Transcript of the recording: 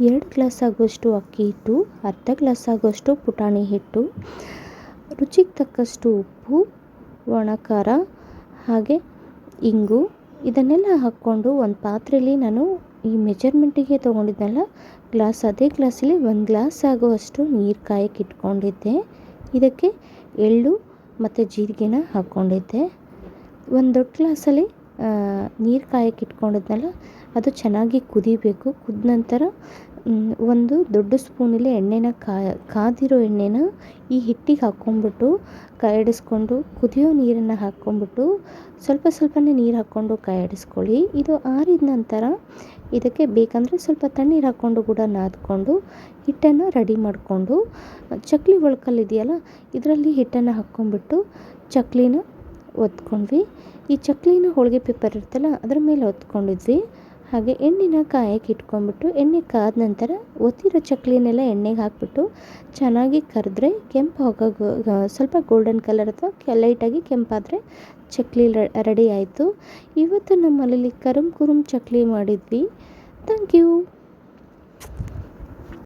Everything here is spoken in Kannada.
2 ಗ್ಲಾಸ್ ಆಗುವಷ್ಟು ಅಕ್ಕಿ ಹಿಟ್ಟು, ಅರ್ಧ ಗ್ಲಾಸ್ ಆಗುವಷ್ಟು ಪುಟಾಣಿ ಹಿಟ್ಟು, ರುಚಿಗೆ ತಕ್ಕಷ್ಟು ಉಪ್ಪು, ಒಣ ಖಾರ ಹಾಗೆ ಇಂಗು ಇದನ್ನೆಲ್ಲ ಹಾಕ್ಕೊಂಡು ಒಂದು ಪಾತ್ರೆಯಲ್ಲಿ ನಾನು ಈ ಮೆಜರ್ಮೆಂಟಿಗೆ ತೊಗೊಂಡಿದ್ನಲ್ಲ ಗ್ಲಾಸ್, ಅದೇ ಗ್ಲಾಸಲ್ಲಿ 1 ಗ್ಲಾಸ್ ಆಗುವಷ್ಟು ನೀರು ಕಾಯಕ್ಕೆ ಇಟ್ಕೊಂಡಿದ್ದೆ. ಇದಕ್ಕೆ ಎಳ್ಳು ಮತ್ತು ಜೀರಿಗೆನ ಹಾಕ್ಕೊಂಡಿದ್ದೆ. ಒಂದು ದೊಡ್ಡ ಗ್ಲಾಸಲ್ಲಿ ನೀರು ಕಾಯಕ್ಕೆ ಇಟ್ಕೊಂಡಿದ್ನಲ್ಲ ಅದು ಚೆನ್ನಾಗಿ ಕುದಿಬೇಕು. ಕುದ ನಂತರ ಒಂದು ದೊಡ್ಡ ಸ್ಪೂನಲ್ಲಿ ಎಣ್ಣೆನ ಕಾದಿರೋ ಎಣ್ಣೆನ ಈ ಹಿಟ್ಟಿಗೆ ಹಾಕ್ಕೊಂಬಿಟ್ಟು ಕಾಯಿಡಿಸ್ಕೊಂಡು ಕುದಿಯೋ ನೀರನ್ನು ಹಾಕ್ಕೊಂಬಿಟ್ಟು ಸ್ವಲ್ಪ ಸ್ವಲ್ಪನೇ ನೀರು ಹಾಕ್ಕೊಂಡು ಕಾಯಿಡಿಸ್ಕೊಳ್ಳಿ. ಇದು ಆರಿದ ನಂತರ ಇದಕ್ಕೆ ಬೇಕಂದರೆ ಸ್ವಲ್ಪ ತಣ್ಣೀರು ಹಾಕ್ಕೊಂಡು ಕೂಡ ನಾದ್ಕೊಂಡು ಹಿಟ್ಟನ್ನು ರೆಡಿ ಮಾಡಿಕೊಂಡು ಚಕ್ಲಿ ಒಳ್ಕಲ್ಲಿದೆಯಲ್ಲ ಇದರಲ್ಲಿ ಹಿಟ್ಟನ್ನು ಹಾಕ್ಕೊಂಬಿಟ್ಟು ಚಕ್ಲಿನ ಒತ್ಕೊಂಡ್ವಿ. ಈ ಚಕ್ಲಿನ ಹೋಳಿಗೆ ಪೇಪರ್ ಇರ್ತಲ್ಲ ಅದರ ಮೇಲೆ ಒತ್ಕೊಂಡಿದ್ವಿ. ಹಾಗೆ ಎಣ್ಣೆನ ಕಾಯಕ್ಕೆ ಇಟ್ಕೊಂಡ್ಬಿಟ್ಟು ಎಣ್ಣೆ ಕಾದ ನಂತರ ಒತ್ತಿರೋ ಚಕ್ಲಿನೆಲ್ಲ ಎಣ್ಣೆಗೆ ಹಾಕ್ಬಿಟ್ಟು ಚೆನ್ನಾಗಿ ಕರೆದ್ರೆ ಕೆಂಪು ಸ್ವಲ್ಪ ಗೋಲ್ಡನ್ ಕಲರ್ ಅಥವಾ ಲೈಟಾಗಿ ಕೆಂಪಾದರೆ ಚಕ್ಲಿ ರೆಡಿ ಆಯಿತು. ಇವತ್ತು ನಮ್ಮ ಮನೇಲಿ ಕುರುಮ್ ಚಕ್ಲಿ ಮಾಡಿದ್ವಿ. Thank you.